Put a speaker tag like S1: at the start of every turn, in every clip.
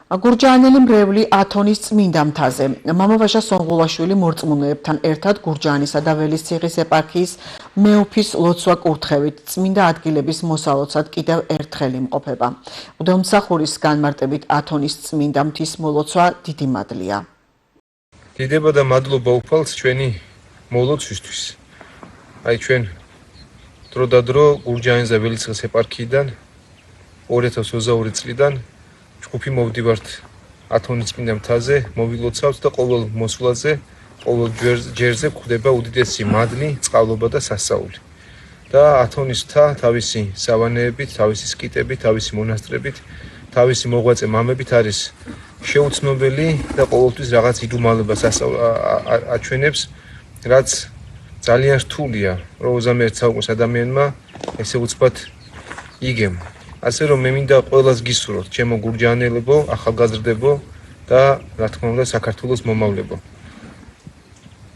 S1: გურჯაანელი მრევლი ათონის წმინდა მთაზე. მამავაშა სონღულაშვილი მორწმუნეებთან ერთად გურჯაანისა და ველისციხის ეპარქიის მეუფის ლოცვა კურთხევით წმინდა ადგილების მოსალოცად კიდევ ერთხელ იმყოფება. მღვდელმსახურის განმარტებით ათონის წმინდა მთის მოლოცვა დიდი მადლია.
S2: დიდება და მადლობა უფალს ჩვენი მოლოცვისთვის. აი ჩვენ დრო გურჯაანის და ველისციხის ეპარქიიდან 2022 წლიდან ჯგუფი მოვდივართ ათონის წმინდა მთაზე, მოვილოცავთ და ყოველ მოსვლაზე, ყოველ ჯერზე გვხვდება უდიდესი მადლი, წყალობა და სასწაული. და ათონის მთა თავისი სავანეებით, თავისი სკიტებით, თავისი მონასტრებით, თავისი მოღვაწე მამებით არის შეუცნობელი და ყოველთვის რაღაც იდუმალებას აჩვენებს, რაც ძალიან რთულია 21 საუკუნის ადამიანმა ესე უცბად იგემო. ასე რომ მე მინდა ყველას გისურვოთ, ჩემო გურჯაანელებო, ახალგაზრდებო და რა თქმა უნდა საქართველოს მომავლებო.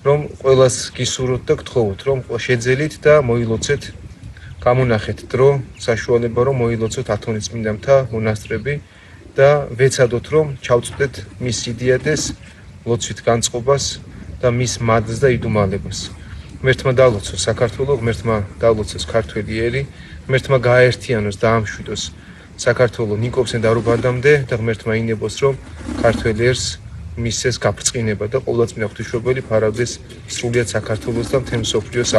S2: რომ ყველას გისურვოთ და გთხოვოთ, რომ შეძელით და მოილოცეთ, გამონახეთ დრო, საშუალება რომ მოილოცოთ ათონის წმინდა მთა, მონასტრები და ვეცადოთ რომ ჩავწვდეთ მის იდიადეს, ლოცვით განწყობას და მის მადლს და იდუმალებას. ღმერთმა დალოცოს საქართველო, ღმერთმა დალოცოს ქართველი ერი, ღმერთმა გააერთიანოს და ამშვიდოს საქართველო ნიკობსენ დარუბარდამდე და ღმერთმა ინებოს რომ ქართველ ერს მისცეს გაბრწყინება და ყოვლადწმინდა ღვთისმშობელი ფარავდეს სრულიად საქართველოს და მთელ მსოფლიოს